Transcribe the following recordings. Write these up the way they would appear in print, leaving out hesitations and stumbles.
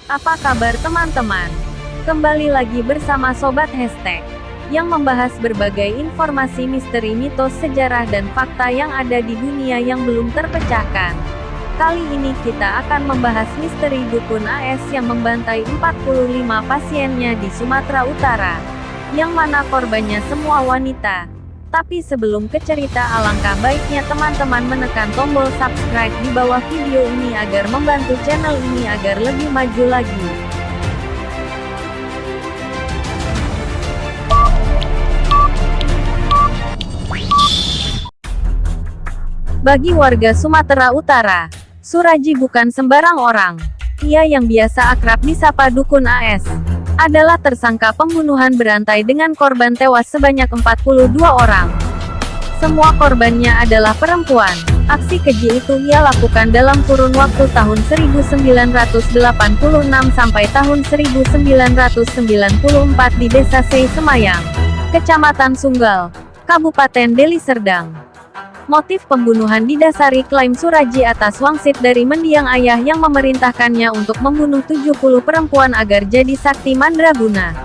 Apa kabar teman-teman? Kembali lagi bersama Sobat Hashtag, yang membahas berbagai informasi misteri, mitos, sejarah, dan fakta yang ada di dunia yang belum terpecahkan. Kali ini kita akan membahas misteri dukun AS yang membantai 45 pasiennya di Sumatera Utara, yang mana korbannya semua wanita. Tapi sebelum ke cerita, alangkah baiknya teman-teman menekan tombol subscribe di bawah video ini agar membantu channel ini agar lebih maju lagi. Bagi warga Sumatera Utara, Suraji bukan sembarang orang. Ia yang biasa akrab disapa Dukun AS adalah tersangka pembunuhan berantai dengan korban tewas sebanyak 42 orang. Semua korbannya adalah perempuan. Aksi keji itu ia lakukan dalam kurun waktu tahun 1986 sampai tahun 1994 di Desa Sei Semayang, Kecamatan Sunggal, Kabupaten Deli Serdang. Motif pembunuhan didasari klaim Suraji atas wangsit dari mendiang ayah yang memerintahkannya untuk membunuh 70 perempuan agar jadi sakti mandraguna.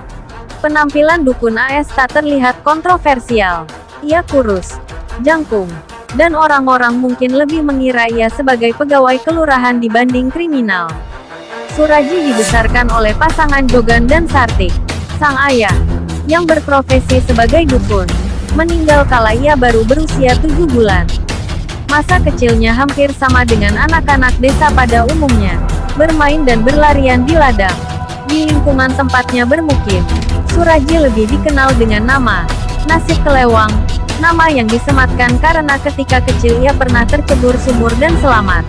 Penampilan Dukun AS tak terlihat kontroversial. Ia kurus, jangkung, dan orang-orang mungkin lebih mengira ia sebagai pegawai kelurahan dibanding kriminal. Suraji dibesarkan oleh pasangan Jogan dan Sartik. Sang ayah, yang berprofesi sebagai dukun, meninggal kala ia baru berusia 7 bulan. Masa kecilnya hampir sama dengan anak-anak desa pada umumnya, bermain dan berlarian di ladang. Di lingkungan tempatnya bermukim, Suraji lebih dikenal dengan nama Nasib Kelewang, nama yang disematkan karena ketika kecil ia pernah tercebur sumur dan selamat.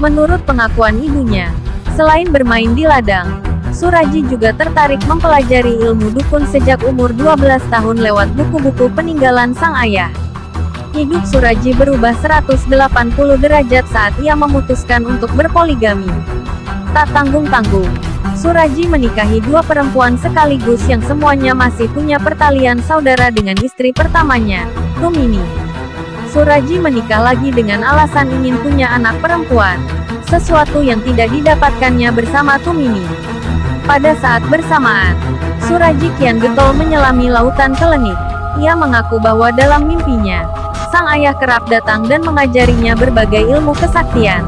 Menurut pengakuan ibunya, selain bermain di ladang, Suraji juga tertarik mempelajari ilmu dukun sejak umur 12 tahun lewat buku-buku peninggalan sang ayah. Hidup Suraji berubah 180 derajat saat ia memutuskan untuk berpoligami. Tak tanggung-tanggung, Suraji menikahi 2 perempuan sekaligus yang semuanya masih punya pertalian saudara dengan istri pertamanya, Tumini. Suraji menikah lagi dengan alasan ingin punya anak perempuan, sesuatu yang tidak didapatkannya bersama Tumini. Pada saat bersamaan, Suraji kian getol menyelami lautan Kelengit. Ia mengaku bahwa dalam mimpinya, sang ayah kerap datang dan mengajarinya berbagai ilmu kesaktian.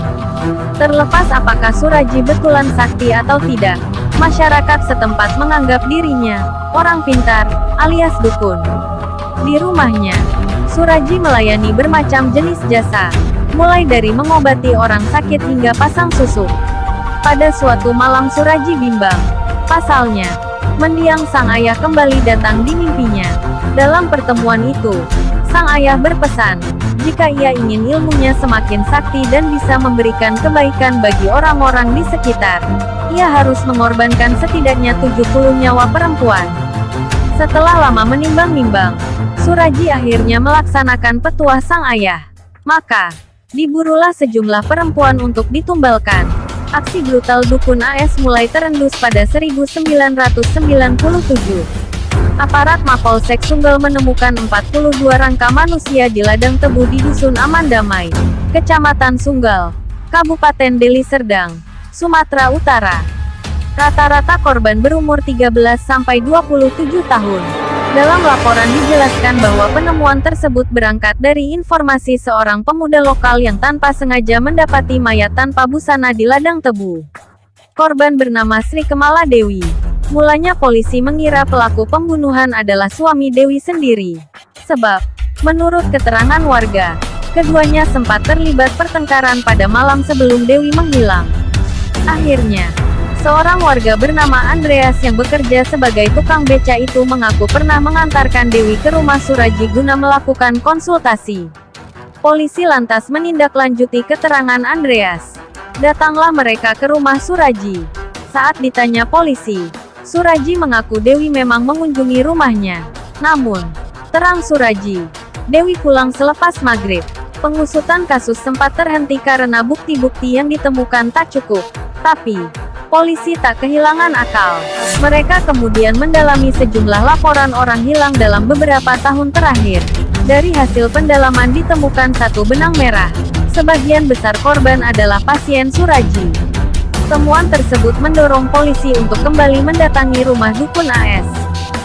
Terlepas apakah Suraji betulan sakti atau tidak, masyarakat setempat menganggap dirinya orang pintar, alias dukun. Di rumahnya, Suraji melayani bermacam jenis jasa, mulai dari mengobati orang sakit hingga pasang susuk. Pada suatu malam Suraji bimbang. Pasalnya, mendiang sang ayah kembali datang di mimpinya. Dalam pertemuan itu, sang ayah berpesan, jika ia ingin ilmunya semakin sakti dan bisa memberikan kebaikan bagi orang-orang di sekitar, ia harus mengorbankan setidaknya 70 nyawa perempuan. Setelah lama menimbang-nimbang, Suraji akhirnya melaksanakan petuah sang ayah. Maka, diburulah sejumlah perempuan untuk ditumbalkan. Aksi brutal Dukun AS mulai terendus pada 1997. Aparat Mapolsek Sunggal menemukan 42 rangka manusia di ladang tebu di Dusun Aman Damai, Kecamatan Sunggal, Kabupaten Deli Serdang, Sumatera Utara. Rata-rata korban berumur 13-27 tahun. Dalam laporan dijelaskan bahwa penemuan tersebut berangkat dari informasi seorang pemuda lokal yang tanpa sengaja mendapati mayat tanpa busana di ladang tebu. Korban bernama Sri Kemala Dewi. Mulanya polisi mengira pelaku pembunuhan adalah suami Dewi sendiri. Sebab, menurut keterangan warga, keduanya sempat terlibat pertengkaran pada malam sebelum Dewi menghilang. Akhirnya, seorang warga bernama Andreas yang bekerja sebagai tukang beca itu mengaku pernah mengantarkan Dewi ke rumah Suraji guna melakukan konsultasi. Polisi lantas menindaklanjuti keterangan Andreas. Datanglah mereka ke rumah Suraji. Saat ditanya polisi, Suraji mengaku Dewi memang mengunjungi rumahnya. Namun, terang Suraji, Dewi pulang selepas maghrib. Pengusutan kasus sempat terhenti karena bukti-bukti yang ditemukan tak cukup. Tapi, polisi tak kehilangan akal. Mereka kemudian mendalami sejumlah laporan orang hilang dalam beberapa tahun terakhir. Dari hasil pendalaman ditemukan 1 benang merah. Sebagian besar korban adalah pasien Suraji. Temuan tersebut mendorong polisi untuk kembali mendatangi rumah dukun AS.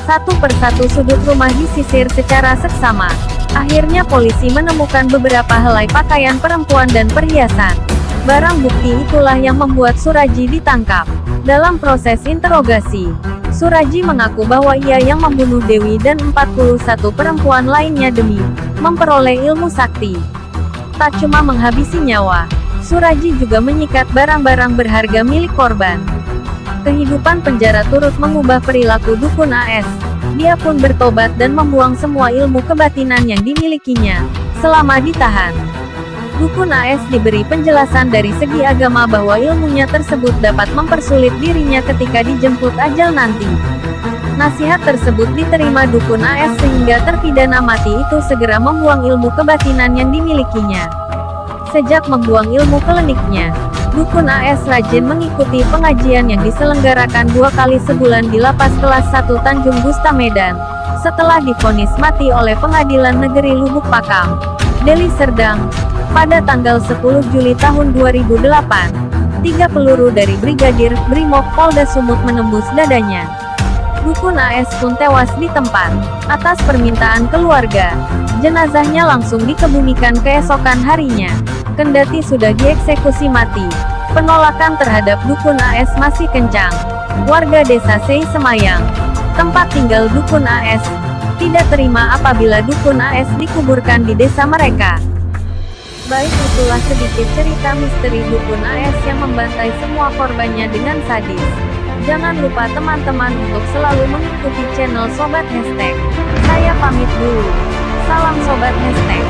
Satu persatu sudut rumah disisir secara seksama. Akhirnya polisi menemukan beberapa helai pakaian perempuan dan perhiasan. Barang bukti itulah yang membuat Suraji ditangkap. Dalam proses interogasi, Suraji mengaku bahwa ia yang membunuh Dewi dan 41 perempuan lainnya demi memperoleh ilmu sakti. Tak cuma menghabisi nyawa, Suraji juga menyikat barang-barang berharga milik korban. Kehidupan penjara turut mengubah perilaku dukun AS. Dia pun bertobat dan membuang semua ilmu kebatinan yang dimilikinya selama ditahan. Dukun AS diberi penjelasan dari segi agama bahwa ilmunya tersebut dapat mempersulit dirinya ketika dijemput ajal nanti. Nasihat tersebut diterima dukun AS sehingga terpidana mati itu segera membuang ilmu kebatinan yang dimilikinya. Sejak membuang ilmu kliniknya, dukun AS rajin mengikuti pengajian yang diselenggarakan 2 kali sebulan di lapas kelas 1 Tanjung Gusta Medan. Setelah divonis mati oleh Pengadilan Negeri Lubuk Pakam, Deli Serdang, pada tanggal 10 Juli tahun 2008, 3 peluru dari Brigadir Brimob Polda Sumut menembus dadanya. Dukun AS pun tewas di tempat. Atas permintaan keluarga, jenazahnya langsung dikebumikan keesokan harinya. Kendati sudah dieksekusi mati, penolakan terhadap dukun AS masih kencang. Warga desa Sei Semayang, tempat tinggal dukun AS, tidak terima apabila dukun AS dikuburkan di desa mereka. Baik, itulah sedikit cerita misteri dukun AS yang membantai semua korbannya dengan sadis. Jangan lupa teman-teman untuk selalu mengikuti channel Sobat Hashtag. Saya pamit dulu. Salam Sobat Hashtag.